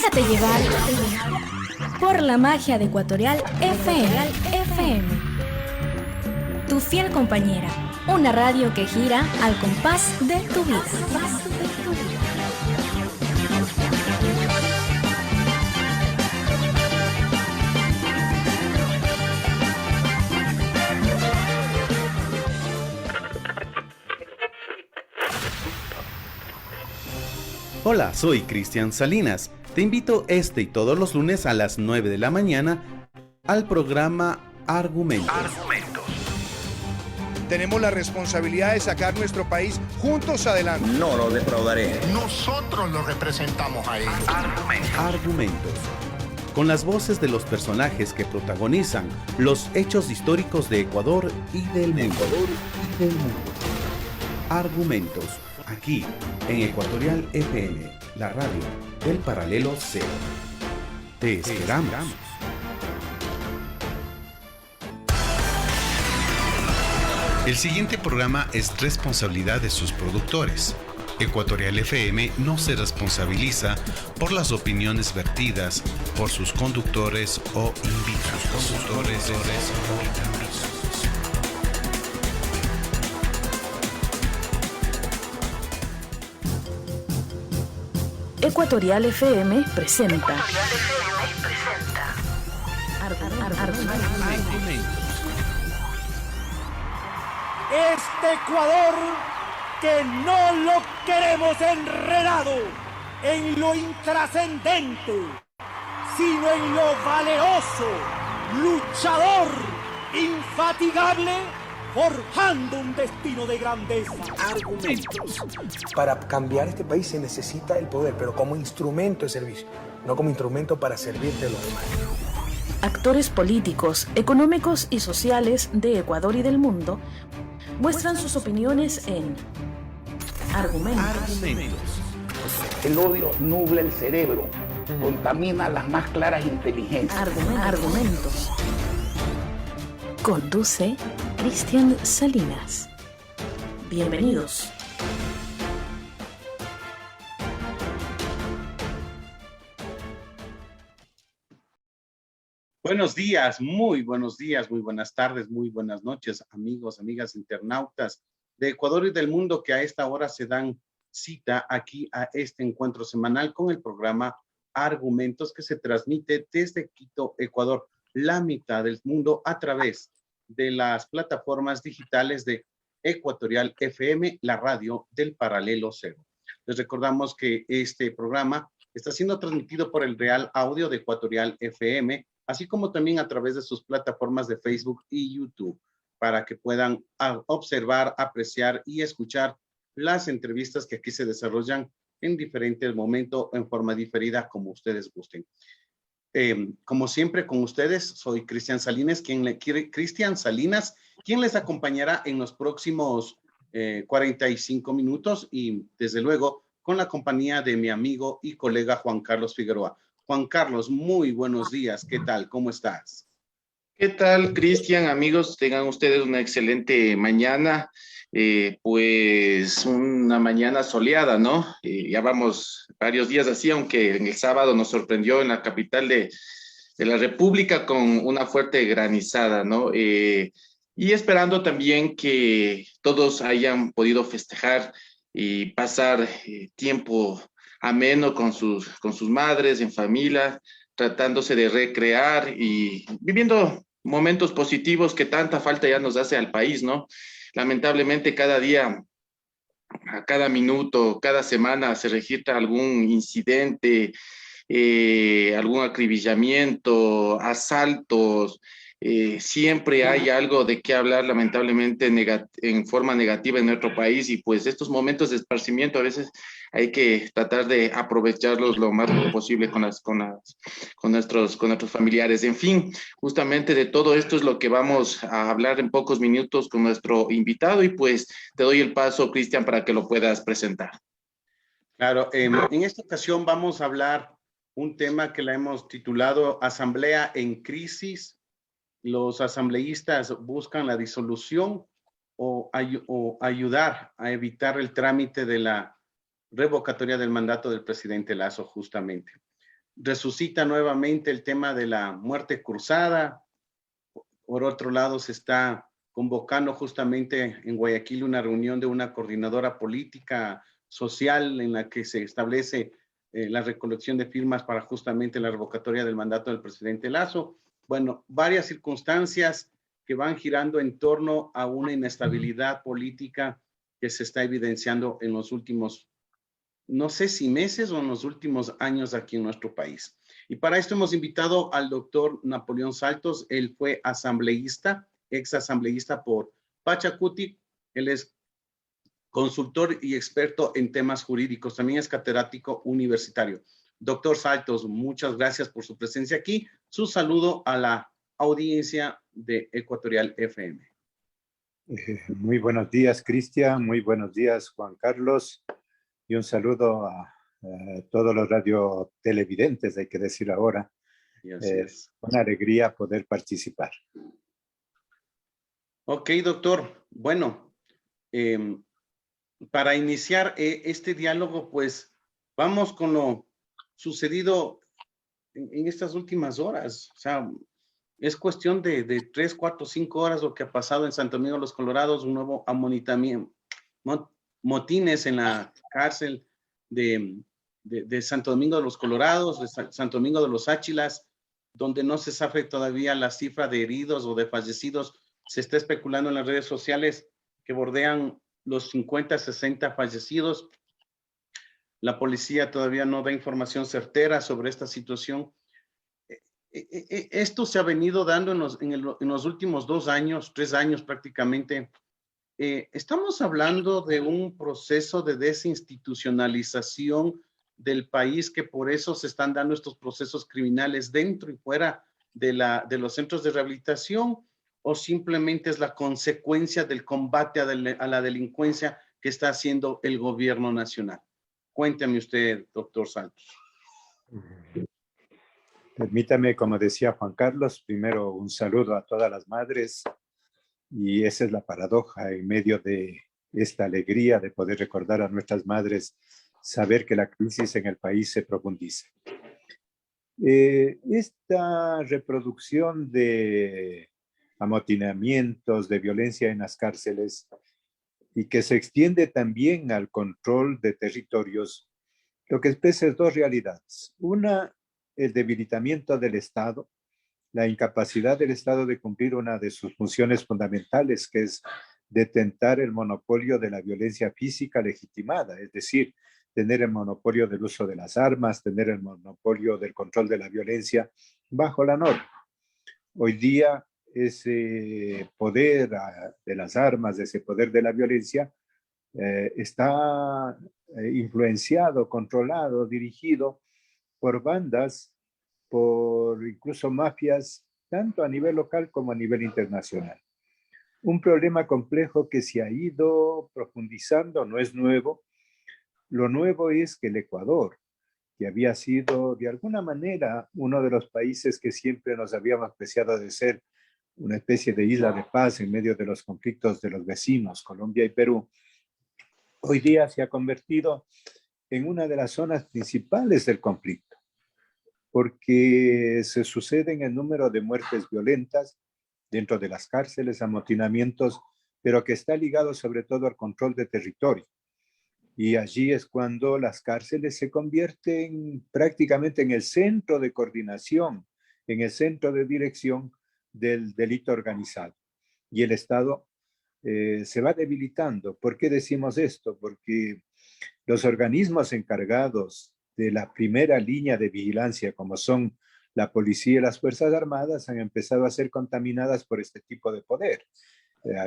Déjate llevar por la magia de Ecuatorial FM. Tu fiel compañera, una radio que gira al compás de tu vida. Hola, soy Cristian Salinas. Te invito este y todos los lunes a las 9 de la mañana al programa Argumentos. Tenemos la responsabilidad de sacar nuestro país juntos adelante. No lo defraudaré. Nosotros lo representamos a ellos. Argumentos. Con las voces de los personajes que protagonizan los hechos históricos de Ecuador y del mundo. Argumentos. Aquí, en Ecuatorial FM, la radio del Paralelo Cero. Te esperamos. El siguiente programa es responsabilidad de sus productores. Ecuatorial FM no se responsabiliza por las opiniones vertidas por sus conductores o invitados. Ecuatorial FM presenta. Este Ecuador que no lo queremos enredado en lo intrascendente, sino en lo valeroso, luchador, infatigable, forjando un destino de grandeza. Argumentos. Para cambiar este país se necesita el poder, pero como instrumento de servicio, no como instrumento para servirte a los demás. Actores políticos, económicos y sociales de Ecuador y del mundo muestran sus opiniones en Argumentos. El odio nubla el cerebro, contamina las más claras inteligencias. Argumentos. Conduce Cristian Salinas. Bienvenidos. Buenos días, muy buenos días, muy buenas tardes, muy buenas noches, amigos, amigas internautas de Ecuador y del mundo que a esta hora se dan cita aquí a este encuentro semanal con el programa Argumentos que se transmite desde Quito, Ecuador, la mitad del mundo a través de las plataformas digitales de Ecuatorial FM, la radio del Paralelo Cero. Les recordamos que este programa está siendo transmitido por el Real Audio de Ecuatorial FM, así como también a través de sus plataformas de Facebook y YouTube, para que puedan observar, apreciar y escuchar las entrevistas que aquí se desarrollan en diferentes momentos, en forma diferida, como ustedes gusten. Como siempre, con ustedes, soy Cristian Salinas, quien les acompañará en los próximos 45 minutos y, desde luego, con la compañía de mi amigo y colega Juan Carlos Figueroa. Juan Carlos, muy buenos días. ¿Qué tal? ¿Cómo estás? ¿Qué tal, Cristian? Amigos, tengan ustedes una excelente mañana. Pues una mañana soleada, ¿no? Ya vamos varios días así, aunque en el sábado nos sorprendió en la capital de la República con una fuerte granizada, ¿no? Y esperando también que todos hayan podido festejar y pasar tiempo ameno con sus madres, en familia, tratándose de recrear y viviendo momentos positivos que tanta falta ya nos hace al país, ¿no? Lamentablemente cada día, a cada minuto, cada semana se registra algún incidente, algún acribillamiento, asaltos. Siempre hay algo de qué hablar, lamentablemente, en forma negativa en nuestro país, y pues estos momentos de esparcimiento a veces hay que tratar de aprovecharlos lo más posible con nuestros familiares. En fin, justamente de todo esto es lo que vamos a hablar en pocos minutos con nuestro invitado, y pues te doy el paso, Cristian, para que lo puedas presentar. Claro, en esta ocasión vamos a hablar un tema que la hemos titulado Asamblea en Crisis. Los asambleístas buscan la disolución o ayudar a evitar el trámite de la revocatoria del mandato del presidente Lasso, justamente. resucita nuevamente el tema de la muerte cruzada. Por otro lado, se está convocando justamente en Guayaquil una reunión de una coordinadora política social en la que se establece la recolección de firmas para justamente la revocatoria del mandato del presidente Lasso. Bueno, varias circunstancias que van girando en torno a una inestabilidad política que se está evidenciando en los últimos, no sé si meses o en los últimos años aquí en nuestro país. Y para esto hemos invitado al doctor Napoleón Saltos. Él fue asambleísta, ex asambleísta por Pachacutic. Él es consultor y experto en temas jurídicos. También es catedrático universitario. Doctor Saltos, muchas gracias por su presencia aquí. Su saludo a la audiencia de Ecuatorial FM. Muy buenos días, Cristian. Muy buenos días, Juan Carlos. Y un saludo a todos los radiotelevidentes, hay que decir ahora. Es una alegría poder participar. Ok, doctor. Bueno, para iniciar este diálogo, pues vamos con lo sucedido en estas últimas horas. O sea, es cuestión de 3, 4, 5 horas lo que ha pasado en Santo Domingo de los Colorados, un nuevo amonitamiento, motines en la cárcel de Santo Domingo de los Colorados, de Santo Domingo de los Áchilas, donde no se sabe todavía la cifra de heridos o de fallecidos. Se está especulando en las redes sociales que bordean los 50, 60 fallecidos. La policía todavía no da información certera sobre esta situación. Esto se ha venido dando en los últimos 2 años, 3 años prácticamente. Estamos hablando de un proceso de desinstitucionalización del país, que por eso se están dando estos procesos criminales dentro y fuera de los centros de rehabilitación, o simplemente es la consecuencia del combate a la delincuencia que está haciendo el gobierno nacional. Cuéntame usted, doctor Santos. Permítame, como decía Juan Carlos, primero un saludo a todas las madres, y esa es la paradoja en medio de esta alegría de poder recordar a nuestras madres, saber que la crisis en el país se profundiza. Esta reproducción de amotinamientos, de violencia en las cárceles, y que se extiende también al control de territorios, lo que expresa es 2 realidades. Una, el debilitamiento del Estado, la incapacidad del Estado de cumplir una de sus funciones fundamentales, que es detentar el monopolio de la violencia física legitimada, es decir, tener el monopolio del uso de las armas, tener el monopolio del control de la violencia bajo la norma. Hoy día, ese poder de las armas, ese poder de la violencia, está influenciado, controlado, dirigido por bandas, por incluso mafias, tanto a nivel local como a nivel internacional. Un problema complejo que se ha ido profundizando, no es nuevo. Lo nuevo es que el Ecuador, que había sido de alguna manera uno de los países que siempre nos habíamos apreciado de ser una especie de isla de paz en medio de los conflictos de los vecinos, Colombia y Perú, hoy día se ha convertido en una de las zonas principales del conflicto, porque se suceden el número de muertes violentas dentro de las cárceles, amotinamientos, pero que está ligado sobre todo al control de territorio. Y allí es cuando las cárceles se convierten prácticamente en el centro de coordinación, en el centro de dirección del delito organizado. Y el Estado se va debilitando. ¿Por qué decimos esto? Porque los organismos encargados de la primera línea de vigilancia, como son la policía y las Fuerzas Armadas, han empezado a ser contaminadas por este tipo de poder.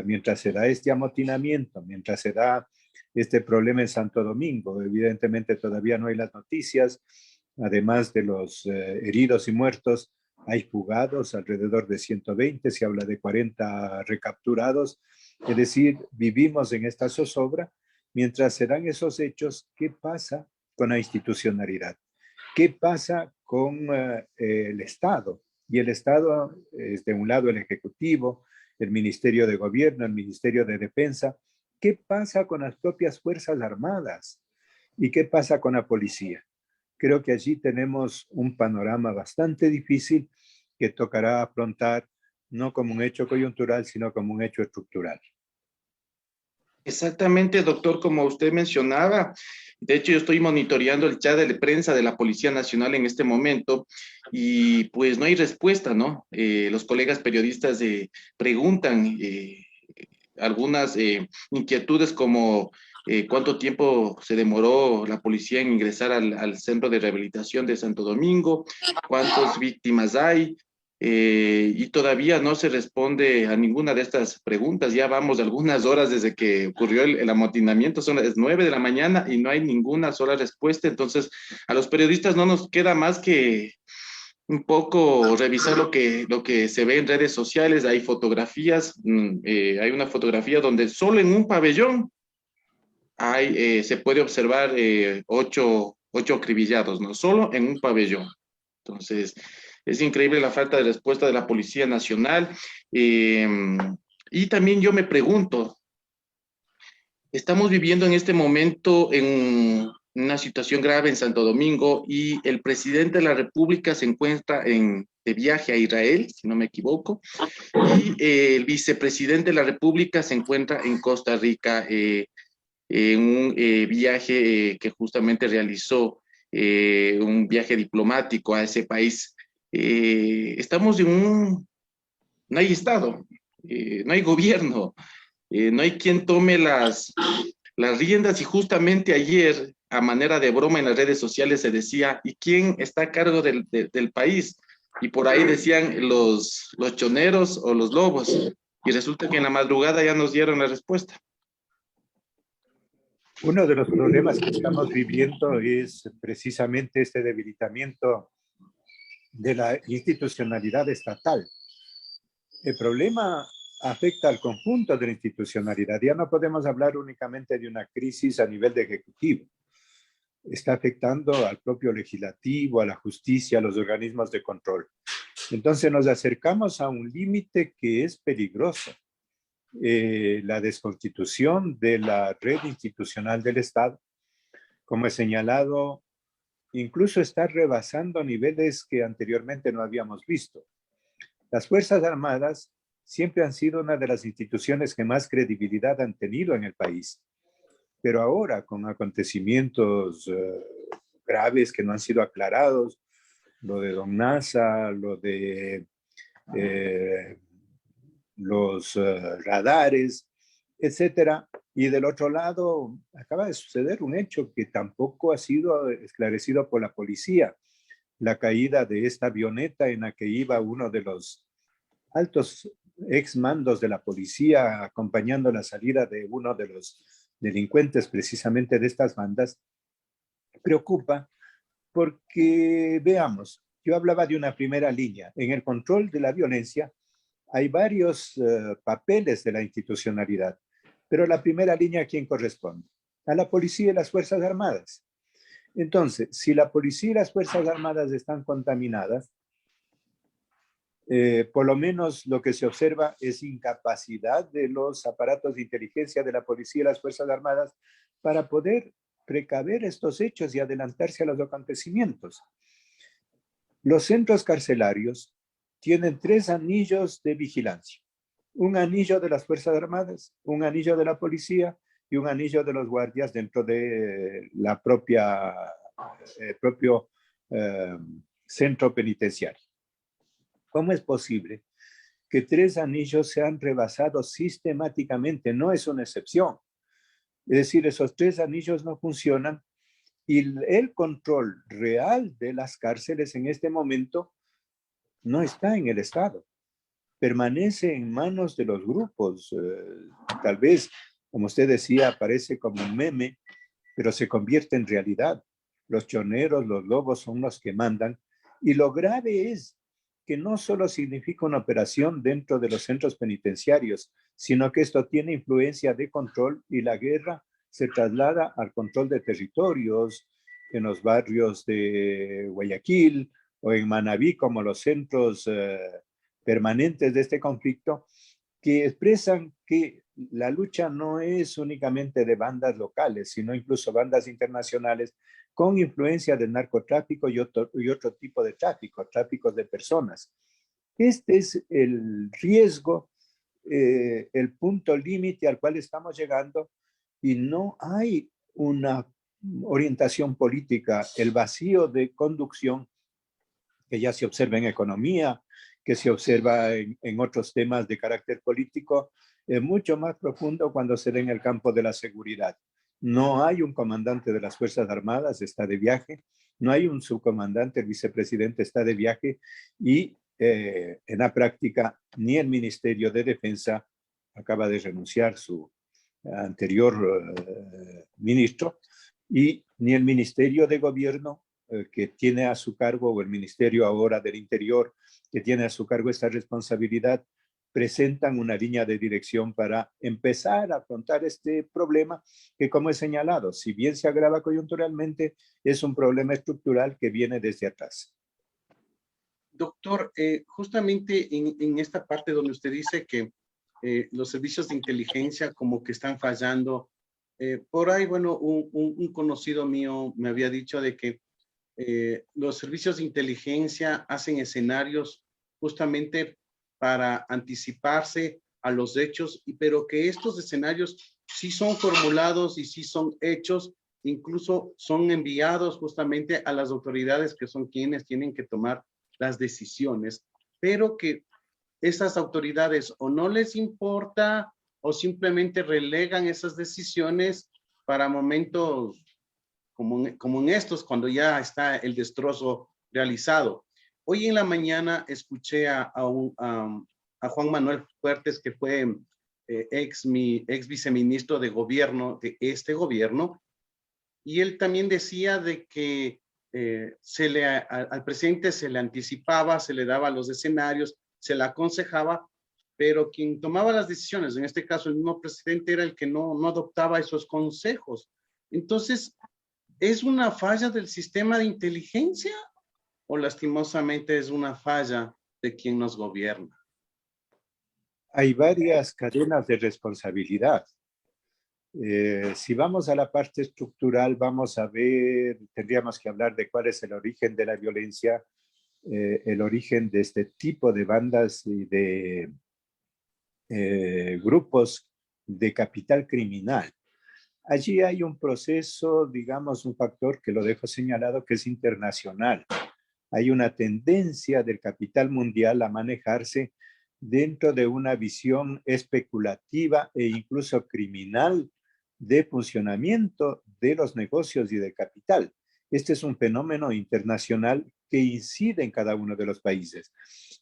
Mientras se da este amotinamiento, mientras se da este problema en Santo Domingo, evidentemente todavía no hay las noticias, además de los heridos y muertos, hay fugados, alrededor de 120, se habla de 40 recapturados, es decir, vivimos en esta zozobra. Mientras se dan esos hechos, ¿qué pasa con la institucionalidad? ¿Qué pasa con el Estado? Y el Estado es de un lado el Ejecutivo, el Ministerio de Gobierno, el Ministerio de Defensa. ¿Qué pasa con las propias Fuerzas Armadas? ¿Y qué pasa con la policía? creo que allí tenemos un panorama bastante difícil que tocará afrontar no como un hecho coyuntural, sino como un hecho estructural. Exactamente, doctor, como usted mencionaba. De hecho, yo estoy monitoreando el chat de prensa de la Policía Nacional en este momento y pues no hay respuesta, ¿no? Los colegas periodistas preguntan algunas inquietudes como cuánto tiempo se demoró la policía en ingresar al centro de rehabilitación de Santo Domingo, cuántas víctimas hay, y todavía no se responde a ninguna de estas preguntas. Ya vamos algunas horas desde que ocurrió el amotinamiento, son las 9 de la mañana y no hay ninguna sola respuesta. Entonces, a los periodistas no nos queda más que un poco revisar lo que se ve en redes sociales. Hay fotografías, hay una fotografía donde solo en un pabellón se puede observar 8 acribillados, ¿no? Solo en un pabellón. Entonces, es increíble la falta de respuesta de la Policía Nacional. Y también yo me pregunto, estamos viviendo en este momento en una situación grave en Santo Domingo y el presidente de la República se encuentra de viaje a Israel, si no me equivoco, y el vicepresidente de la República se encuentra en Costa Rica en un viaje que justamente realizó, un viaje diplomático a ese país. Estamos no hay Estado, no hay gobierno, no hay quien tome las riendas, y justamente ayer, a manera de broma en las redes sociales, se decía, ¿y quién está a cargo del país? Y por ahí decían los choneros o los lobos, y resulta que en la madrugada ya nos dieron la respuesta. Uno de los problemas que estamos viviendo es precisamente este debilitamiento de la institucionalidad estatal. El problema afecta al conjunto de la institucionalidad. Ya no podemos hablar únicamente de una crisis a nivel de ejecutivo. Está afectando al propio legislativo, a la justicia, a los organismos de control. Entonces nos acercamos a un límite que es peligroso. La desconstitución de la red institucional del Estado, como he señalado, incluso está rebasando niveles que anteriormente no habíamos visto. Las Fuerzas Armadas siempre han sido una de las instituciones que más credibilidad han tenido en el país, pero ahora con acontecimientos graves que no han sido aclarados, lo de Don Nasa, lo de los radares, etcétera. Y del otro lado, acaba de suceder un hecho que tampoco ha sido esclarecido por la policía. La caída de esta avioneta en la que iba uno de los altos exmandos de la policía acompañando la salida de uno de los delincuentes precisamente de estas bandas, preocupa porque, veamos, yo hablaba de una primera línea. En el control de la violencia hay varios papeles de la institucionalidad, pero la primera línea, ¿a quién corresponde? A la policía y las Fuerzas Armadas. Entonces, si la policía y las Fuerzas Armadas están contaminadas, por lo menos lo que se observa es incapacidad de los aparatos de inteligencia de la policía y las Fuerzas Armadas para poder precaver estos hechos y adelantarse a los acontecimientos. Los centros carcelarios tienen 3 anillos de vigilancia. Un anillo de las Fuerzas Armadas, un anillo de la policía y un anillo de los guardias dentro de la propio centro penitenciario. ¿Cómo es posible que 3 anillos sean rebasados sistemáticamente? No es una excepción. Es decir, esos 3 anillos no funcionan y el control real de las cárceles en este momento no está en el Estado. Permanece en manos de los grupos. Tal vez, como usted decía, aparece como un meme, pero se convierte en realidad. Los choneros, los lobos son los que mandan. Y lo grave es que no solo significa una operación dentro de los centros penitenciarios, sino que esto tiene influencia de control y la guerra se traslada al control de territorios en los barrios de Guayaquil o en Manabí como los centros permanentes de este conflicto, que expresan que la lucha no es únicamente de bandas locales, sino incluso bandas internacionales con influencia del narcotráfico y otro tipo de tráfico, tráficos de personas. Este es el riesgo, el punto límite al cual estamos llegando, y no hay una orientación política, el vacío de conducción que ya se observa en economía, que se observa en otros temas de carácter político, es mucho más profundo cuando se da en el campo de la seguridad. No hay un comandante de las Fuerzas Armadas, está de viaje, no hay un subcomandante, el vicepresidente está de viaje, y en la práctica ni el Ministerio de Defensa, acaba de renunciar su anterior ministro, y ni el Ministerio de Gobierno que tiene a su cargo, o el Ministerio ahora del Interior, que tiene a su cargo esta responsabilidad, presentan una línea de dirección para empezar a afrontar este problema que, como he señalado, si bien se agrava coyunturalmente, es un problema estructural que viene desde atrás. Doctor, justamente en esta parte donde usted dice que los servicios de inteligencia como que están fallando, por ahí, bueno, un conocido mío me había dicho de que los servicios de inteligencia hacen escenarios justamente para anticiparse a los hechos, pero que estos escenarios sí son formulados y sí son hechos, incluso son enviados justamente a las autoridades que son quienes tienen que tomar las decisiones, pero que esas autoridades o no les importa o simplemente relegan esas decisiones para momentos como en estos, cuando ya está el destrozo realizado. Hoy en la mañana escuché a Juan Manuel Fuertes, que fue ex viceministro de gobierno de este gobierno, y él también decía de que al presidente se le anticipaba, se le daba los escenarios, se le aconsejaba, pero quien tomaba las decisiones, en este caso el mismo presidente, era el que no adoptaba esos consejos. Entonces, ¿es una falla del sistema de inteligencia o lastimosamente es una falla de quien nos gobierna? Hay varias cadenas de responsabilidad. Si vamos a la parte estructural, vamos a ver, tendríamos que hablar de cuál es el origen de la violencia, el origen de este tipo de bandas y de grupos de capital criminal. Allí hay un proceso, digamos, un factor que lo dejo señalado, que es internacional. Hay una tendencia del capital mundial a manejarse dentro de una visión especulativa e incluso criminal de funcionamiento de los negocios y del capital. Este es un fenómeno internacional que incide en cada uno de los países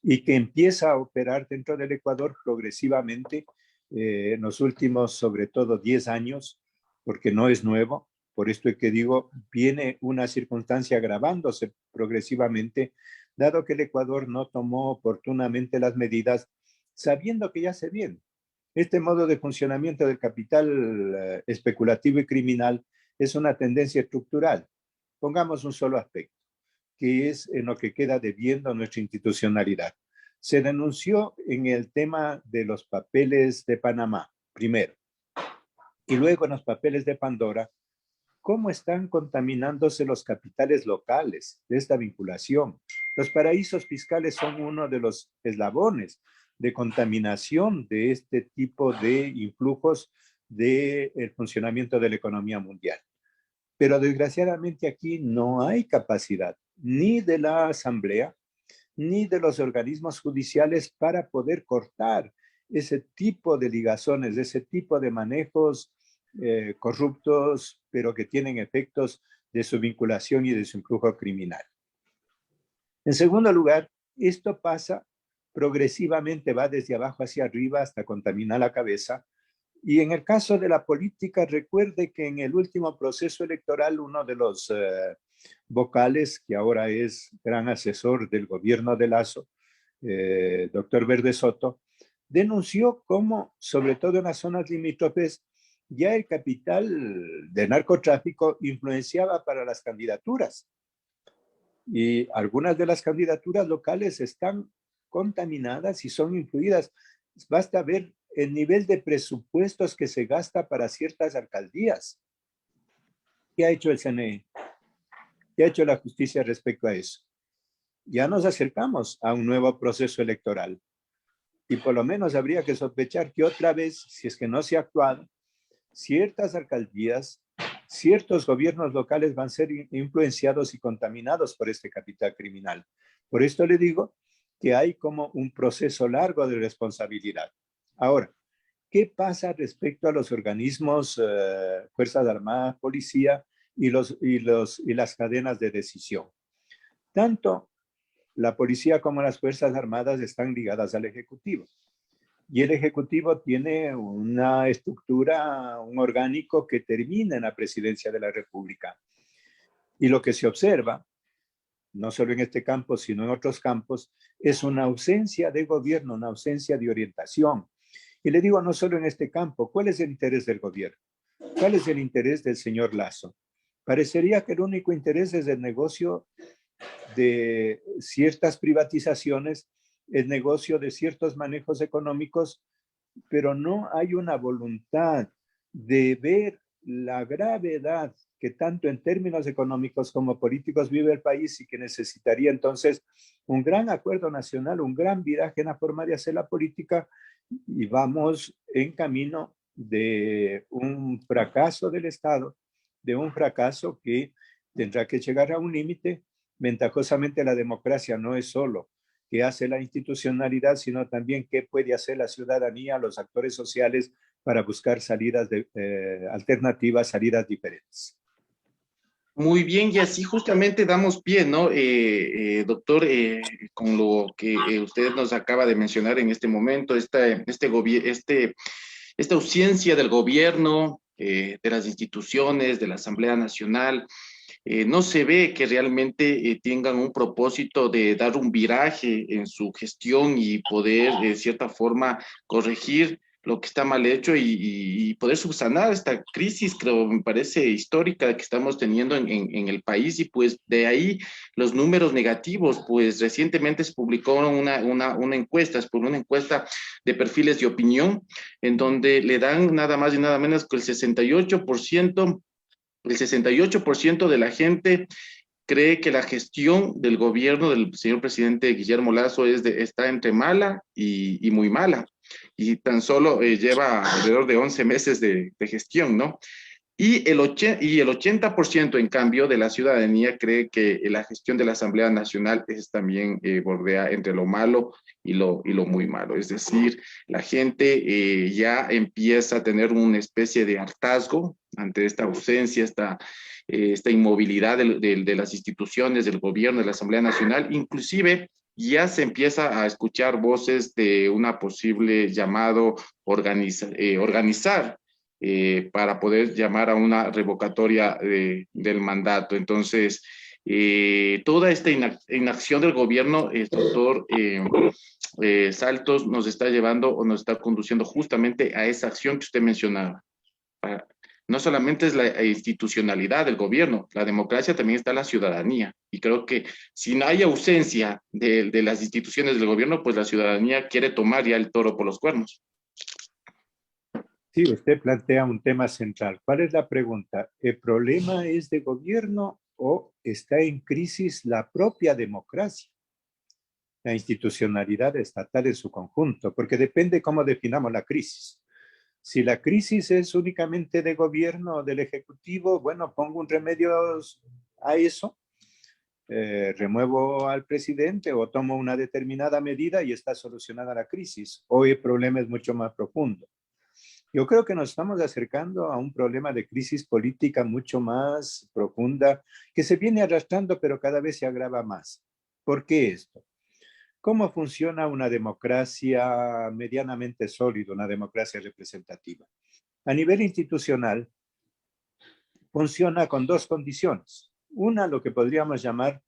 y que empieza a operar dentro del Ecuador progresivamente en los últimos, sobre todo, 10 años, porque no es nuevo. Por esto es que digo, viene una circunstancia agravándose progresivamente, dado que el Ecuador no tomó oportunamente las medidas, sabiendo que ya se viene. Este modo de funcionamiento del capital especulativo y criminal es una tendencia estructural. Pongamos un solo aspecto, que es en lo que queda debiendo nuestra institucionalidad. Se denunció en el tema de los papeles de Panamá, primero, y luego en los papeles de Pandora, cómo están contaminándose los capitales locales de esta vinculación. Los paraísos fiscales son uno de los eslabones de contaminación de este tipo de influjos del funcionamiento de la economía mundial. Pero desgraciadamente aquí no hay capacidad ni de la Asamblea ni de los organismos judiciales para poder cortar ese tipo de ligazones, ese tipo de manejos corruptos, pero que tienen efectos de su vinculación y de su influjo criminal. En segundo lugar, esto pasa progresivamente, va desde abajo hacia arriba hasta contaminar la cabeza. Y en el caso de la política, recuerde que en el último proceso electoral, uno de los vocales, que ahora es gran asesor del gobierno de Lasso, doctor Verde Soto, denunció cómo, sobre todo en las zonas limítrofes, ya el capital de narcotráfico influenciaba para las candidaturas. Y algunas de las candidaturas locales están contaminadas y son influidas. Basta ver el nivel de presupuestos que se gasta para ciertas alcaldías. ¿Qué ha hecho el CNE? ¿Qué ha hecho la justicia respecto a eso? Ya nos acercamos a un nuevo proceso electoral y por lo menos habría que sospechar que otra vez, si es que no se ha actuado, ciertas alcaldías, ciertos gobiernos locales van a ser influenciados y contaminados por este capital criminal. Por esto le digo que hay como un proceso largo de responsabilidad. Ahora, ¿qué pasa respecto a los organismos, Fuerzas Armadas, Policía y las cadenas de decisión? Tanto la Policía como las Fuerzas Armadas están ligadas al Ejecutivo. Y el Ejecutivo tiene una estructura, un orgánico que termina en la Presidencia de la República. Y lo que se observa, no solo en este campo, sino en otros campos, es una ausencia de gobierno, una ausencia de orientación. Y le digo, no solo en este campo, ¿cuál es el interés del gobierno? ¿Cuál es el interés del señor Lasso? Parecería que el único interés es el negocio de ciertas privatizaciones, el negocio de ciertos manejos económicos, pero no hay una voluntad de ver la gravedad que tanto en términos económicos como políticos vive el país y que necesitaría entonces un gran acuerdo nacional, un gran viraje en la forma de hacer la política, y vamos en camino de un fracaso del Estado, de un fracaso que tendrá que llegar a un límite. Ventajosamente la democracia no es solo qué hace la institucionalidad, sino también qué puede hacer la ciudadanía, los actores sociales para buscar salidas alternativas, salidas diferentes. Muy bien, y así justamente damos pie, ¿no? Doctor, con lo que usted nos acaba de mencionar en este momento, esta ausencia del gobierno, de las instituciones, de la Asamblea Nacional, no se ve que realmente tengan un propósito de dar un viraje en su gestión y poder, de cierta forma, corregir lo que está mal hecho y poder subsanar esta crisis, creo, me parece histórica que estamos teniendo en el país, y pues de ahí los números negativos. Pues recientemente se publicó una encuesta, es por una encuesta de perfiles de opinión, en donde le dan nada más y nada menos que el 68% de la gente cree que la gestión del gobierno del señor presidente Guillermo Lasso está entre mala y muy mala, y tan solo lleva alrededor de 11 meses de gestión, ¿no? Y el 80% en cambio de la ciudadanía cree que la gestión de la Asamblea Nacional es también bordea entre lo malo y lo muy malo. Es decir, la gente ya empieza a tener una especie de hartazgo ante esta ausencia, esta inmovilidad de las instituciones, del gobierno, de la Asamblea Nacional. Inclusive ya se empieza a escuchar voces de una posible llamado organizar para poder llamar a una revocatoria del mandato. Entonces, toda esta inacción del gobierno, doctor Saltos, nos está llevando o nos está conduciendo justamente a esa acción que usted mencionaba. No solamente es la institucionalidad del gobierno, la democracia también está en la ciudadanía. Y creo que si no hay ausencia de las instituciones del gobierno, pues la ciudadanía quiere tomar ya el toro por los cuernos. Sí, usted plantea un tema central. ¿Cuál es la pregunta? ¿El problema es de gobierno o está en crisis la propia democracia, la institucionalidad estatal en su conjunto? Porque depende cómo definamos la crisis. Si la crisis es únicamente de gobierno o del ejecutivo, bueno, pongo un remedio a eso, remuevo al presidente o tomo una determinada medida y está solucionada la crisis. Hoy el problema es mucho más profundo. Yo creo que nos estamos acercando a un problema de crisis política mucho más profunda que se viene arrastrando, pero cada vez se agrava más. ¿Por qué esto? ¿Cómo funciona una democracia medianamente sólida, una democracia representativa? A nivel institucional, funciona con dos condiciones. Una, lo que podríamos llamar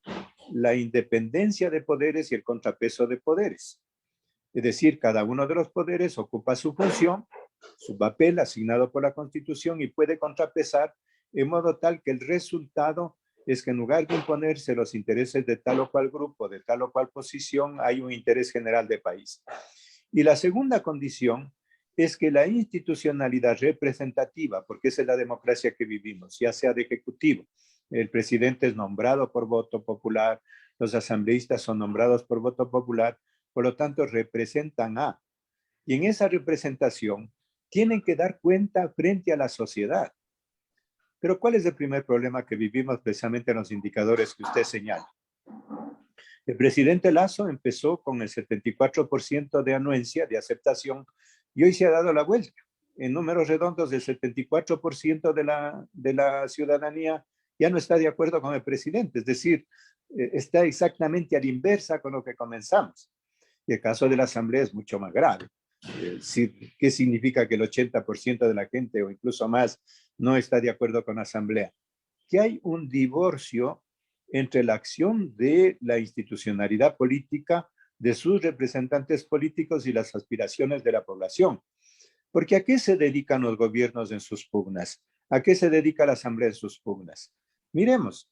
la independencia de poderes y el contrapeso de poderes. Es decir, cada uno de los poderes ocupa su función, su papel asignado por la Constitución y puede contrapesar en modo tal que el resultado es que en lugar de imponerse los intereses de tal o cual grupo, de tal o cual posición, hay un interés general de país. Y la segunda condición es que la institucionalidad representativa, porque esa es la democracia que vivimos, ya sea de ejecutivo, el presidente es nombrado por voto popular, los asambleístas son nombrados por voto popular, por lo tanto representan a. Y en esa representación tienen que dar cuenta frente a la sociedad. Pero ¿cuál es el primer problema que vivimos precisamente en los indicadores que usted señala? El presidente Lasso empezó con el 74% de anuencia, de aceptación, y hoy se ha dado la vuelta. En números redondos, el 74% de la ciudadanía ya no está de acuerdo con el presidente, es decir, está exactamente a la inversa con lo que comenzamos. Y el caso de la Asamblea es mucho más grave. ¿Qué significa que el 80% de la gente o incluso más no está de acuerdo con la Asamblea? Que hay un divorcio entre la acción de la institucionalidad política, de sus representantes políticos y las aspiraciones de la población. Porque ¿a qué se dedican los gobiernos en sus pugnas? ¿A qué se dedica la Asamblea en sus pugnas? Miremos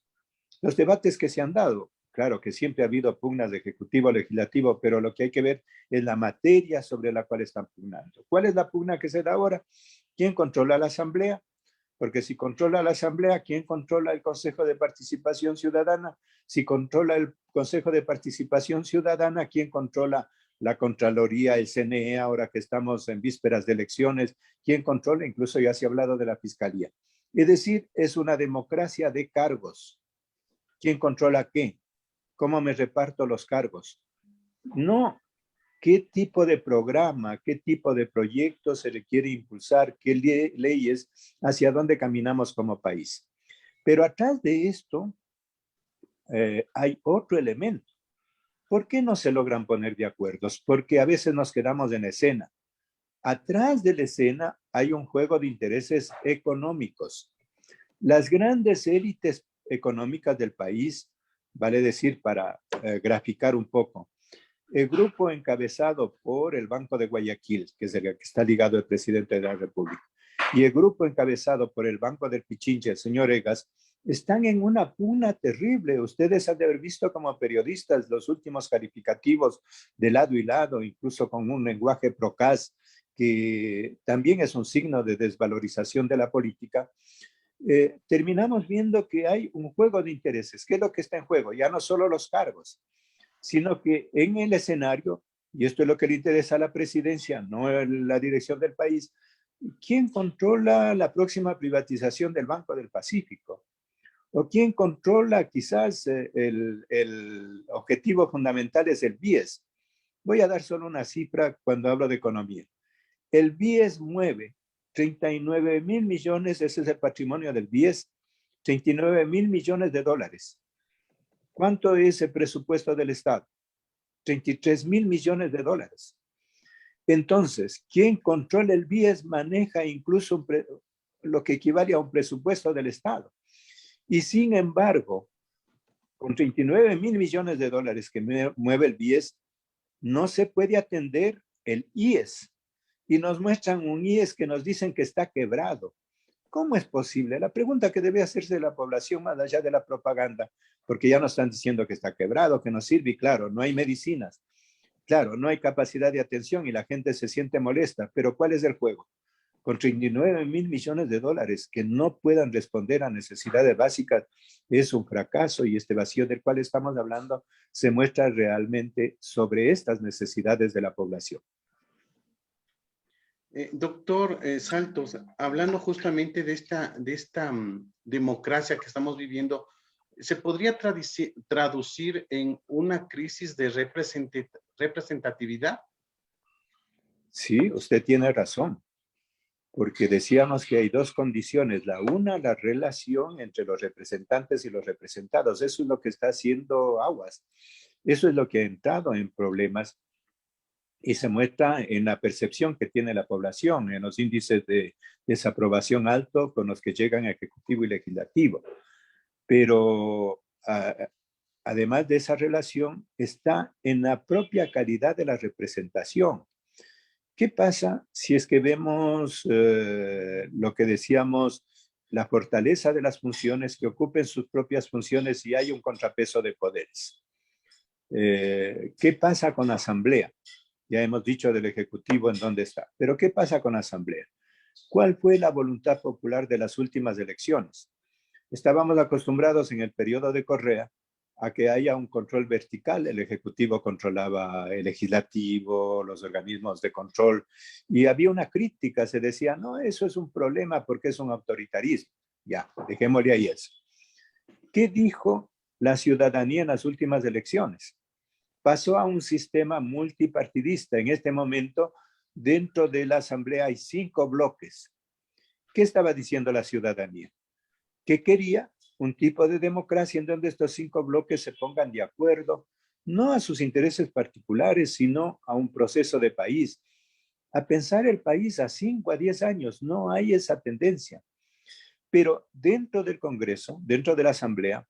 los debates que se han dado. Claro que siempre ha habido pugnas de ejecutivo, legislativo, pero lo que hay que ver es la materia sobre la cual están pugnando. ¿Cuál es la pugna que se da ahora? ¿Quién controla la Asamblea? Porque si controla la Asamblea, ¿quién controla el Consejo de Participación Ciudadana? Si controla el Consejo de Participación Ciudadana, ¿quién controla la Contraloría, el CNE, ahora que estamos en vísperas de elecciones? ¿Quién controla? Incluso ya se ha hablado de la Fiscalía. Es decir, es una democracia de cargos. ¿Quién controla qué? ¿Cómo me reparto los cargos? No. ¿Qué tipo de programa, qué tipo de proyecto se le quiere impulsar? ¿Qué leyes? ¿Hacia dónde caminamos como país? Pero atrás de esto hay otro elemento. ¿Por qué no se logran poner de acuerdo? Porque a veces nos quedamos en escena. Atrás de la escena hay un juego de intereses económicos. Las grandes élites económicas del país, vale decir, para graficar un poco, el grupo encabezado por el Banco de Guayaquil, que es el que está ligado al presidente de la República, y el grupo encabezado por el Banco del Pichinche, el señor Egas, están en una pugna terrible. Ustedes han de haber visto como periodistas los últimos calificativos de lado y lado, incluso con un lenguaje procaz, que también es un signo de desvalorización de la política. Terminamos viendo que hay un juego de intereses. ¿Qué es lo que está en juego? Ya no solo los cargos, sino que en el escenario, y esto es lo que le interesa a la presidencia, no a la dirección del país, ¿quién controla la próxima privatización del Banco del Pacífico? ¿O quién controla quizás el objetivo fundamental es el BIES? Voy a dar solo una cifra cuando hablo de economía. El BIES mueve 39.000 millones, ese es el patrimonio del BIES, 39.000 millones de dólares. ¿Cuánto es el presupuesto del Estado? 33.000 millones de dólares. Entonces, quien controla el BIES maneja incluso lo que equivale a un presupuesto del Estado. Y sin embargo, con 39.000 millones de dólares que mueve el BIES, no se puede atender el IES. Y nos muestran un IES que nos dicen que está quebrado. ¿Cómo es posible? La pregunta que debe hacerse la población más allá de la propaganda, porque ya nos están diciendo que está quebrado, que no sirve, y claro, no hay medicinas, claro, no hay capacidad de atención y la gente se siente molesta, pero ¿cuál es el juego? Con 39.000 millones de dólares que no puedan responder a necesidades básicas es un fracaso, y este vacío del cual estamos hablando se muestra realmente sobre estas necesidades de la población. Doctor Santos, hablando justamente de esta democracia que estamos viviendo, ¿se podría traducir en una crisis de representatividad? Sí, usted tiene razón, porque decíamos que hay dos condiciones. La una, la relación entre los representantes y los representados. Eso es lo que está haciendo aguas. Eso es lo que ha entrado en problemas y se muestra en la percepción que tiene la población, en los índices de desaprobación alto con los que llegan a Ejecutivo y Legislativo. Pero además de esa relación, está en la propia calidad de la representación. ¿Qué pasa si es que vemos lo que decíamos, la fortaleza de las funciones, que ocupen sus propias funciones y hay un contrapeso de poderes? ¿Qué pasa con la Asamblea? Ya hemos dicho del Ejecutivo en dónde está. Pero ¿qué pasa con la Asamblea? ¿Cuál fue la voluntad popular de las últimas elecciones? Estábamos acostumbrados en el periodo de Correa a que haya un control vertical. El Ejecutivo controlaba el Legislativo, los organismos de control, y había una crítica, se decía, no, eso es un problema porque es un autoritarismo. Ya, dejémosle ahí eso. ¿Qué dijo la ciudadanía en las últimas elecciones? Pasó a un sistema multipartidista. En este momento, dentro de la Asamblea hay 5 bloques. ¿Qué estaba diciendo la ciudadanía? Que quería un tipo de democracia en donde estos 5 bloques se pongan de acuerdo, no a sus intereses particulares, sino a un proceso de país, a pensar el país a 5 a 10 años. No hay esa tendencia. Pero dentro del Congreso, dentro de la Asamblea,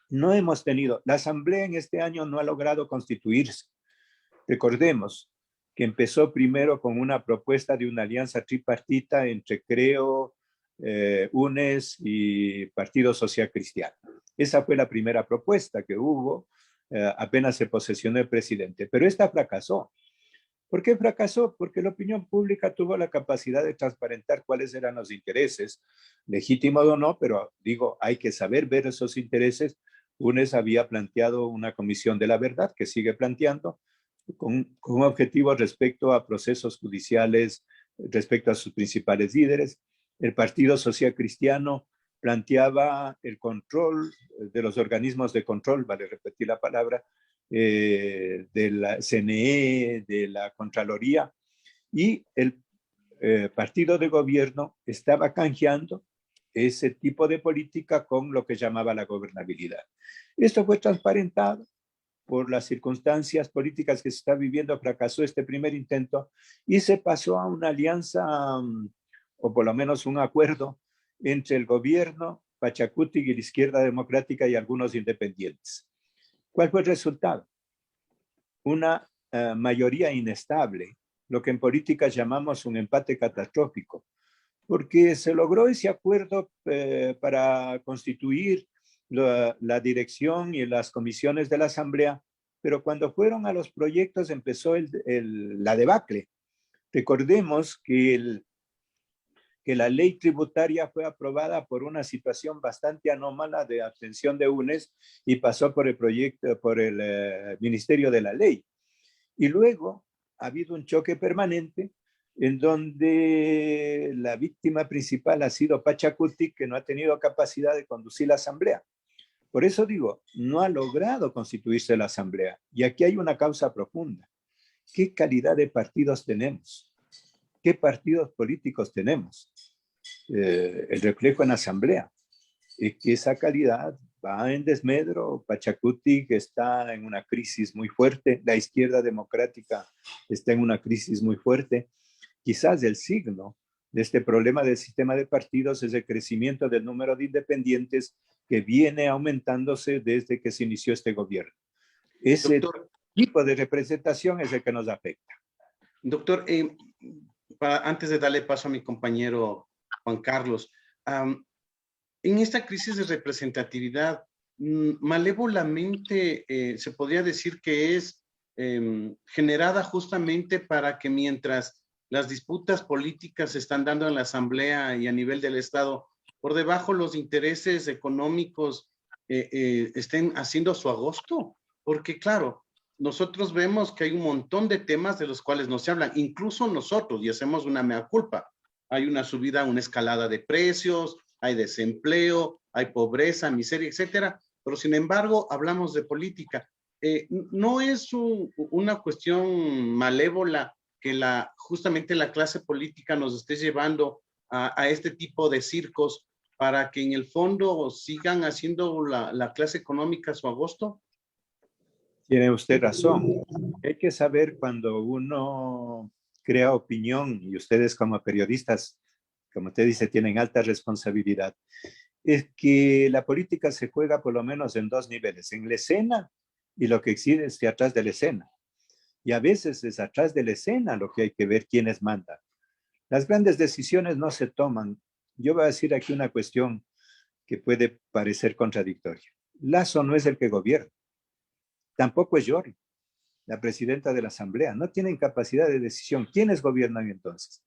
no hemos tenido, la Asamblea en este año no ha logrado constituirse. Recordemos que empezó primero con una propuesta de una alianza tripartita entre Creo, UNES y Partido Social Cristiano. Esa fue la primera propuesta que hubo, apenas se posesionó el presidente, pero esta fracasó. ¿Por qué fracasó? Porque la opinión pública tuvo la capacidad de transparentar cuáles eran los intereses, legítimos o no, pero digo, hay que saber ver esos intereses. UNES había planteado una comisión de la verdad, que sigue planteando, con objetivos respecto a procesos judiciales, respecto a sus principales líderes. El Partido Social Cristiano planteaba el control de los organismos de control, vale repetir la palabra, de la CNE, de la Contraloría, y el partido de gobierno estaba canjeando ese tipo de política con lo que llamaba la gobernabilidad. Esto fue transparentado por las circunstancias políticas que se está viviendo. Fracasó este primer intento y se pasó a una alianza, o por lo menos un acuerdo, entre el gobierno, Pachacuti y la izquierda democrática y algunos independientes. ¿Cuál fue el resultado? Una mayoría inestable, lo que en política llamamos un empate catastrófico, porque se logró ese acuerdo para constituir la dirección y las comisiones de la Asamblea, pero cuando fueron a los proyectos empezó la debacle. Recordemos que la ley tributaria fue aprobada por una situación bastante anómala de abstención de UNES y pasó por el Ministerio de la Ley. Y luego ha habido un choque permanente en donde la víctima principal ha sido Pachacuti, que no ha tenido capacidad de conducir la Asamblea. Por eso digo, no ha logrado constituirse la Asamblea. Y aquí hay una causa profunda. ¿Qué calidad de partidos tenemos? ¿Qué partidos políticos tenemos? El reflejo en la Asamblea es que esa calidad va en desmedro. Pachacuti, que está en una crisis muy fuerte, la izquierda democrática está en una crisis muy fuerte. Quizás el signo de este problema del sistema de partidos es el crecimiento del número de independientes que viene aumentándose desde que se inició este gobierno. Ese tipo de representación es el que nos afecta. Doctor, antes de darle paso a mi compañero Juan Carlos, en esta crisis de representatividad, malévolamente se podría decir que es generada justamente para que mientras las disputas políticas se están dando en la Asamblea y a nivel del Estado, por debajo los intereses económicos estén haciendo su agosto, porque claro, nosotros vemos que hay un montón de temas de los cuales no se hablan, incluso nosotros, y hacemos una mea culpa. Hay una subida, una escalada de precios, hay desempleo, hay pobreza, miseria, etcétera, pero sin embargo hablamos de política. No es una cuestión malévola que justamente la clase política nos esté llevando a este tipo de circos para que en el fondo sigan haciendo la clase económica su agosto. Tiene usted razón. Hay que saber cuando uno crea opinión, y ustedes como periodistas, como usted dice, tienen alta responsabilidad, es que la política se juega por lo menos en 2 niveles, en la escena y lo que existe atrás de la escena. Y a veces es atrás de la escena lo que hay que ver quiénes mandan. Las grandes decisiones no se toman. Yo voy a decir aquí una cuestión que puede parecer contradictoria. Lasso no es el que gobierna. Tampoco es Yori, la presidenta de la Asamblea. No tienen capacidad de decisión. ¿Quiénes gobiernan entonces?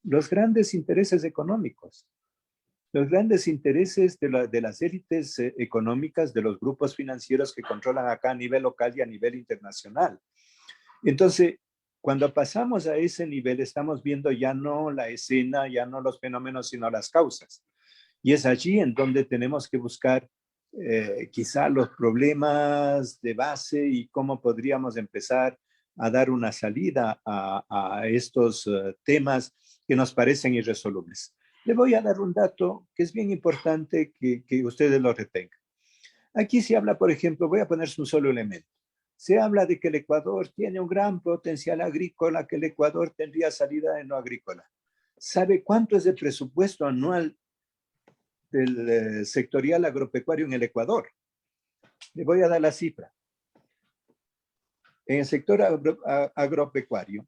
Los grandes intereses económicos. los grandes intereses de las élites económicas, de los grupos financieros que controlan acá a nivel local y a nivel internacional. Entonces, cuando pasamos a ese nivel, estamos viendo ya no la escena, ya no los fenómenos, sino las causas. Y es allí en donde tenemos que buscar quizá los problemas de base y cómo podríamos empezar a dar una salida a estos temas que nos parecen irresolubles. Le voy a dar un dato que es bien importante que ustedes lo retengan. Aquí se habla, por ejemplo, voy a poner un solo elemento. Se habla de que el Ecuador tiene un gran potencial agrícola, que el Ecuador tendría salida en lo agrícola. ¿Sabe cuánto es el presupuesto anual del sectorial agropecuario en el Ecuador? Le voy a dar la cifra. En el sector agropecuario,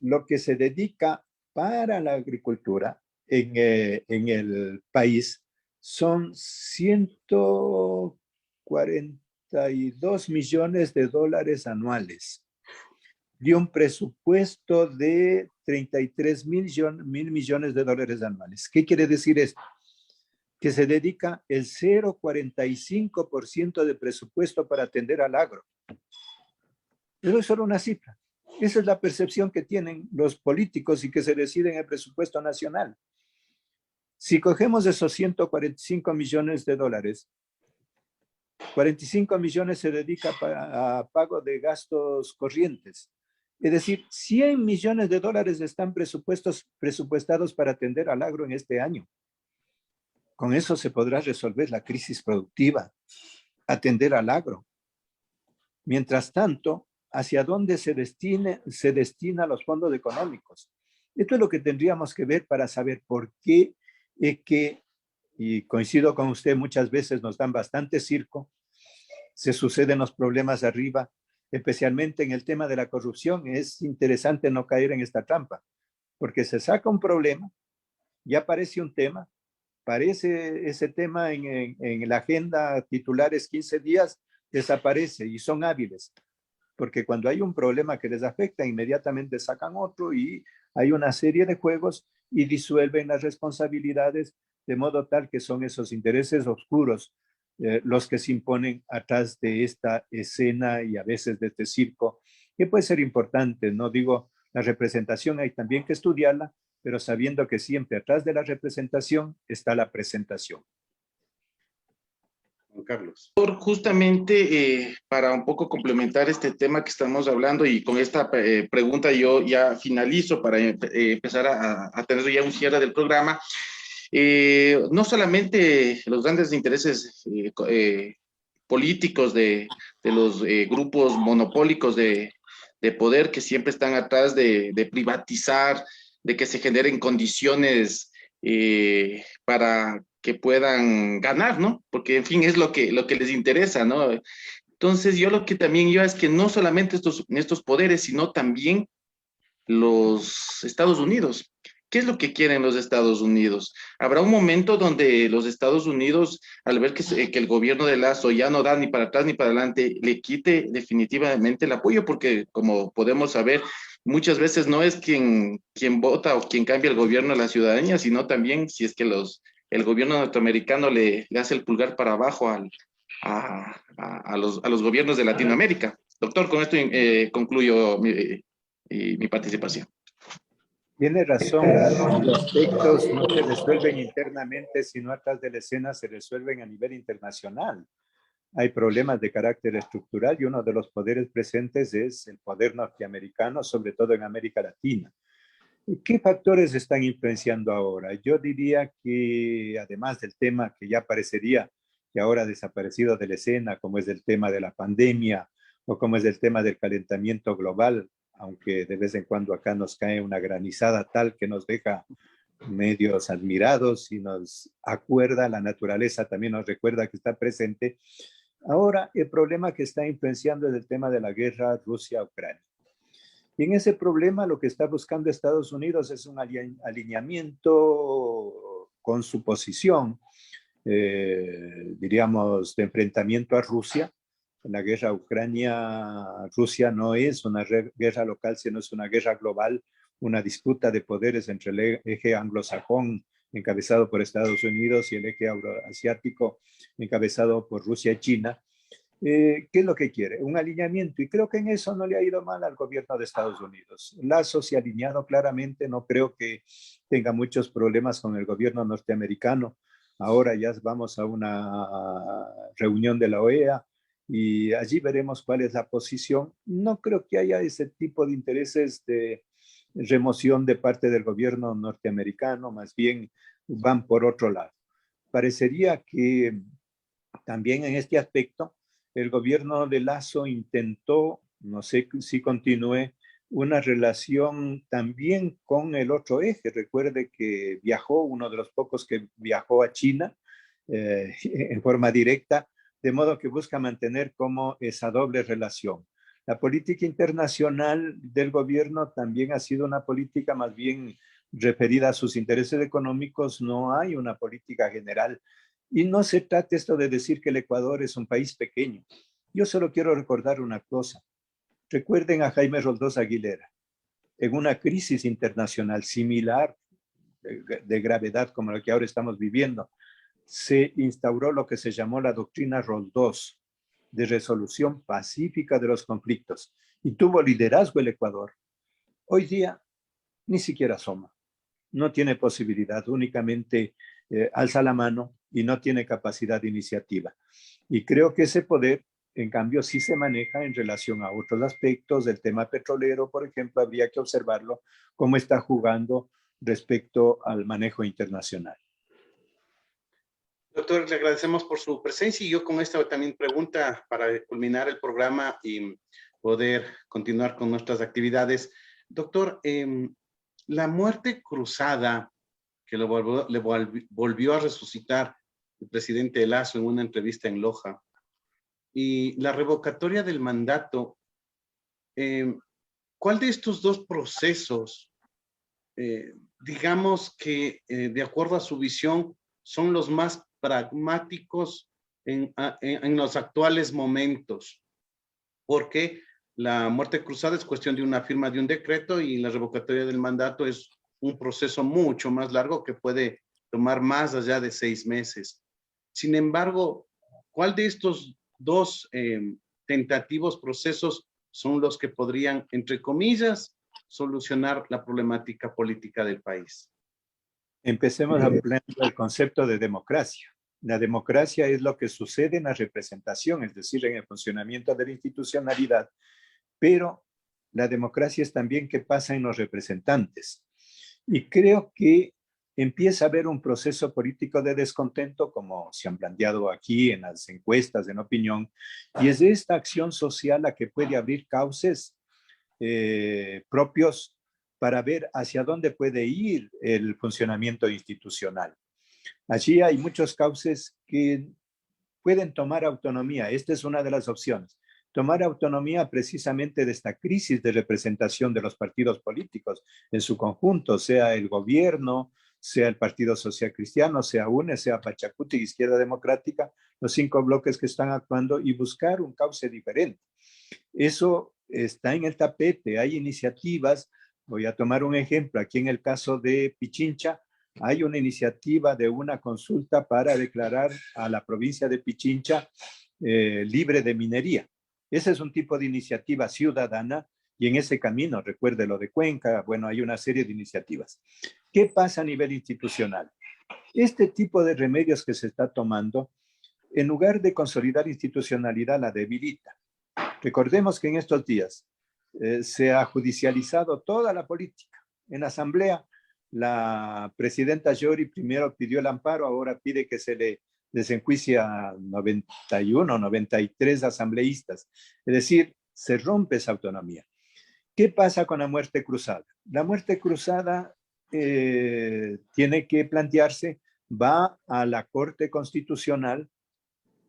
lo que se dedica para la agricultura en el país son 142 millones de dólares anuales, de un presupuesto de 33 mil millones de dólares anuales. ¿Qué quiere decir esto? Que se dedica el 0,45% de presupuesto para atender al agro. Eso es solo una cifra. Esa es la percepción que tienen los políticos y que se decide en el presupuesto nacional. Si cogemos esos 145 millones de dólares, 45 millones se dedica a pago de gastos corrientes. Es decir, 100 millones de dólares están presupuestados para atender al agro en este año. Con eso se podrá resolver la crisis productiva, atender al agro. Mientras tanto, ¿hacia dónde se destina los fondos económicos? Esto es lo que tendríamos que ver para saber por qué es que, y coincido con usted, muchas veces nos dan bastante circo, se suceden los problemas arriba, especialmente en el tema de la corrupción. Es interesante no caer en esta trampa, porque se saca un problema, ya aparece un tema, aparece ese tema en la agenda titulares 15 días, desaparece y son hábiles, porque cuando hay un problema que les afecta, inmediatamente sacan otro y hay una serie de juegos y disuelven las responsabilidades, de modo tal que son esos intereses oscuros los que se imponen atrás de esta escena y a veces de este circo, que puede ser importante. No digo, la representación hay también que estudiarla, pero sabiendo que siempre atrás de la representación está la presentación. Juan Carlos. Justamente para un poco complementar este tema que estamos hablando, y con esta pregunta yo ya finalizo para empezar a tener ya un cierre del programa. No solamente los grandes intereses políticos de los grupos monopólicos de poder que siempre están atrás de privatizar, de que se generen condiciones para que puedan ganar, ¿no? Porque, en fin, es lo que les interesa, ¿no? Entonces, yo lo que también es que no solamente estos poderes, sino también los Estados Unidos. ¿Qué es lo que quieren los Estados Unidos? Habrá un momento donde los Estados Unidos, al ver que el gobierno de Lazo ya no da ni para atrás ni para adelante, le quite definitivamente el apoyo, porque como podemos saber, muchas veces no es quien vota o quien cambia el gobierno a la ciudadanía, sino también si es que el gobierno norteamericano le hace el pulgar para abajo a los gobiernos de Latinoamérica. Doctor, con esto concluyo mi participación. Tiene razón, los aspectos no se resuelven internamente, sino atrás de la escena se resuelven a nivel internacional. Hay problemas de carácter estructural y uno de los poderes presentes es el poder norteamericano, sobre todo en América Latina. ¿Qué factores están influenciando ahora? Yo diría que, además del tema que ya parecería que ahora ha desaparecido de la escena, como es el tema de la pandemia o como es el tema del calentamiento global, aunque de vez en cuando acá nos cae una granizada tal que nos deja medios admirados y nos acuerda, la naturaleza también nos recuerda que está presente. Ahora, el problema que está influenciando es el tema de la guerra Rusia-Ucrania. Y en ese problema lo que está buscando Estados Unidos es un alineamiento con su posición, diríamos, de enfrentamiento a Rusia. La guerra Ucrania-Rusia no es una guerra local, sino es una guerra global, una disputa de poderes entre el eje anglosajón encabezado por Estados Unidos, y el eje euroasiático, encabezado por Rusia y China. ¿Qué es lo que quiere? Un alineamiento, y creo que en eso no le ha ido mal al gobierno de Estados Unidos. Lazo se ha alineado claramente, no creo que tenga muchos problemas con el gobierno norteamericano. Ahora ya vamos a una reunión de la OEA y allí veremos cuál es la posición. No creo que haya ese tipo de intereses de remoción de parte del gobierno norteamericano, más bien van por otro lado. Parecería que también en este aspecto el gobierno de Lazo intentó, no sé si continúe, una relación también con el otro eje. Recuerde que viajó, uno de los pocos que viajó a China en forma directa, de modo que busca mantener como esa doble relación. La política internacional del gobierno también ha sido una política más bien referida a sus intereses económicos, no hay una política general. Y no se trata esto de decir que el Ecuador es un país pequeño. Yo solo quiero recordar una cosa. Recuerden a Jaime Roldós Aguilera. En una crisis internacional similar de gravedad como la que ahora estamos viviendo, se instauró lo que se llamó la doctrina Roldós de resolución pacífica de los conflictos. Y tuvo liderazgo el Ecuador. Hoy día ni siquiera asoma. No tiene posibilidad, únicamente alza la mano y no tiene capacidad de iniciativa. Y creo que ese poder, en cambio, sí se maneja en relación a otros aspectos del tema petrolero, por ejemplo, habría que observarlo cómo está jugando respecto al manejo internacional. Doctor, le agradecemos por su presencia y yo con esta también pregunta para culminar el programa y poder continuar con nuestras actividades. Doctor, la muerte cruzada que le volvió a resucitar el presidente Lasso en una entrevista en Loja y la revocatoria del mandato, ¿cuál de estos dos procesos, digamos que de acuerdo a su visión, son los más pragmáticos en los actuales momentos? Porque la muerte cruzada es cuestión de una firma de un decreto y la revocatoria del mandato es un proceso mucho más largo que puede tomar más allá de 6 meses. Sin embargo, ¿cuál de estos dos tentativos procesos son los que podrían, entre comillas, solucionar la problemática política del país? Empecemos ampliando el concepto de democracia. La democracia es lo que sucede en la representación, es decir, en el funcionamiento de la institucionalidad, pero la democracia es también qué pasa en los representantes. Y creo que empieza a haber un proceso político de descontento, como se han planteado aquí en las encuestas, en opinión, y es de esta acción social la que puede abrir cauces propios para ver hacia dónde puede ir el funcionamiento institucional. Allí hay muchos cauces que pueden tomar autonomía. Esta es una de las opciones. Tomar autonomía precisamente de esta crisis de representación de los partidos políticos en su conjunto, sea el gobierno, sea el Partido Social Cristiano, sea UNE, sea Pachacuti, Izquierda Democrática, los 5 bloques que están actuando y buscar un cauce diferente. Eso está en el tapete, hay iniciativas. Voy a tomar un ejemplo. Aquí en el caso de Pichincha, hay una iniciativa de una consulta para declarar a la provincia de Pichincha libre de minería. Ese es un tipo de iniciativa ciudadana y en ese camino, recuerde lo de Cuenca, bueno, hay una serie de iniciativas. ¿Qué pasa a nivel institucional? Este tipo de remedios que se está tomando, en lugar de consolidar institucionalidad, la debilita. Recordemos que en estos días se ha judicializado toda la política. En la asamblea, la presidenta Llori primero pidió el amparo, ahora pide que se le desenjuicie a 91, 93 asambleístas. Es decir, se rompe esa autonomía. ¿Qué pasa con la muerte cruzada? La muerte cruzada tiene que plantearse, va a la Corte Constitucional,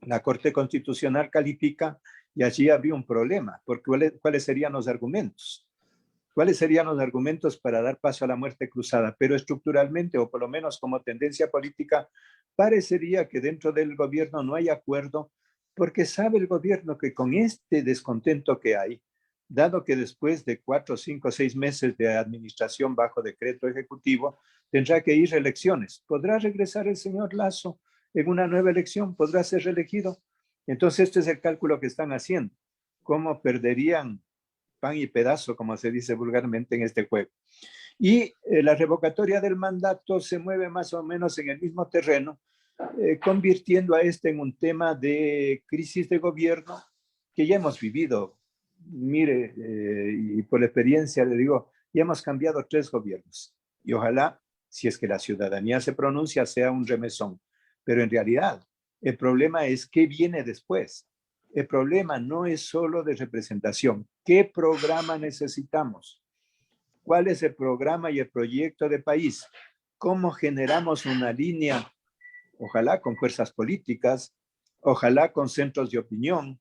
la Corte Constitucional califica y allí habría un problema, porque ¿cuáles serían los argumentos? ¿Cuáles serían los argumentos para dar paso a la muerte cruzada? Pero estructuralmente, o por lo menos como tendencia política, parecería que dentro del gobierno no hay acuerdo, porque sabe el gobierno que con este descontento que hay, dado que después de 4, 5, 6 meses de administración bajo decreto ejecutivo, tendrá que ir a elecciones. ¿Podrá regresar el señor Lasso en una nueva elección? ¿Podrá ser reelegido? Entonces, este es el cálculo que están haciendo. ¿Cómo perderían pan y pedazo, como se dice vulgarmente en este juego? Y la revocatoria del mandato se mueve más o menos en el mismo terreno, convirtiendo a este en un tema de crisis de gobierno que ya hemos vivido. Mire, y por experiencia le digo, ya hemos cambiado 3 gobiernos. Y ojalá, si es que la ciudadanía se pronuncia, sea un remesón. Pero en realidad, el problema es qué viene después. El problema no es solo de representación. ¿Qué programa necesitamos? ¿Cuál es el programa y el proyecto de país? ¿Cómo generamos una línea, ojalá con fuerzas políticas, ojalá con centros de opinión,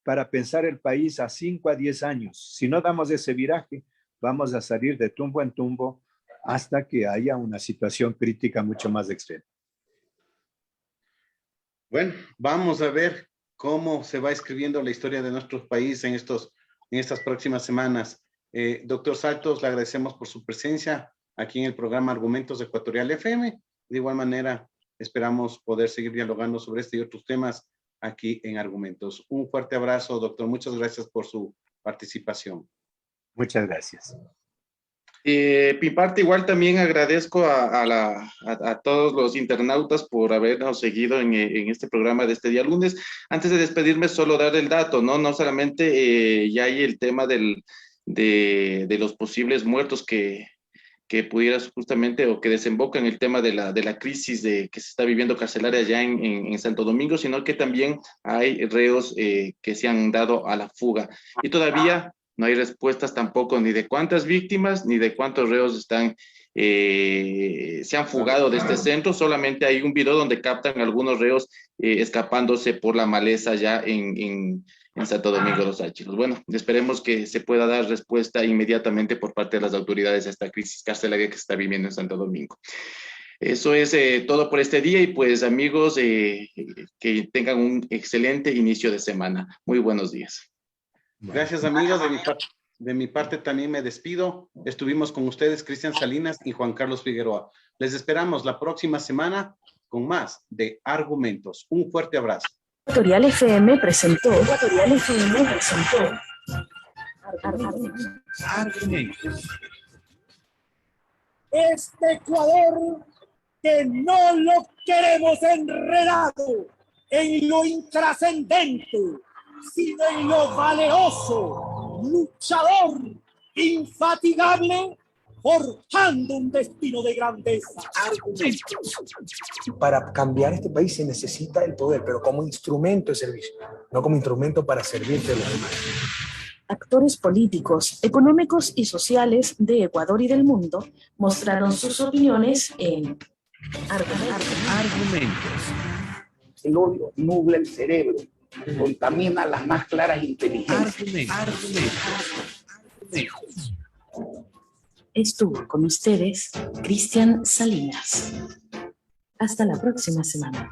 para pensar el país a 5 a 10 años? Si no damos ese viraje, vamos a salir de tumbo en tumbo hasta que haya una situación crítica mucho más extrema. Bueno, vamos a ver cómo se va escribiendo la historia de nuestro país en estas próximas semanas. Doctor Saltos, le agradecemos por su presencia aquí en el programa Argumentos Ecuatorial FM. De igual manera, esperamos poder seguir dialogando sobre este y otros temas aquí en Argumentos. Un fuerte abrazo, doctor. Muchas gracias por su participación. Muchas gracias. Mi parte, igual también agradezco a todos los internautas por habernos seguido en este programa de este día lunes. Antes de despedirme, solo dar el dato, ¿no? No solamente ya hay el tema de los posibles muertos que pudiera justamente o que desemboca en el tema de la crisis que se está viviendo carcelaria allá en Santo Domingo, sino que también hay reos que se han dado a la fuga. Y todavía no hay respuestas tampoco ni de cuántas víctimas ni de cuántos reos se han fugado de este centro. Solamente hay un video donde captan algunos reos escapándose por la maleza ya en Santo Domingo de los Áchiros. Bueno, esperemos que se pueda dar respuesta inmediatamente por parte de las autoridades a esta crisis carcelaria que se está viviendo en Santo Domingo. Eso es todo por este día y pues amigos, que tengan un excelente inicio de semana. Muy buenos días. Gracias, amigos. De mi parte también me despido. Estuvimos con ustedes Cristian Salinas y Juan Carlos Figueroa. Les esperamos la próxima semana con más de Argumentos. Un fuerte abrazo. Ecuatorial FM presentó. Argumentos. Este Ecuador que no lo queremos enredado en lo intrascendente, sino en lo valeroso, luchador, infatigable, forjando un destino de grandeza. Para cambiar este país se necesita el poder, pero como instrumento de servicio, no como instrumento para servirte a los demás. Actores políticos, económicos y sociales de Ecuador y del mundo mostraron sus opiniones en Argumentos. El odio nubla el cerebro, contamina las más claras inteligencias. Argumentos. Estuvo con ustedes Cristian Salinas. Hasta la próxima semana.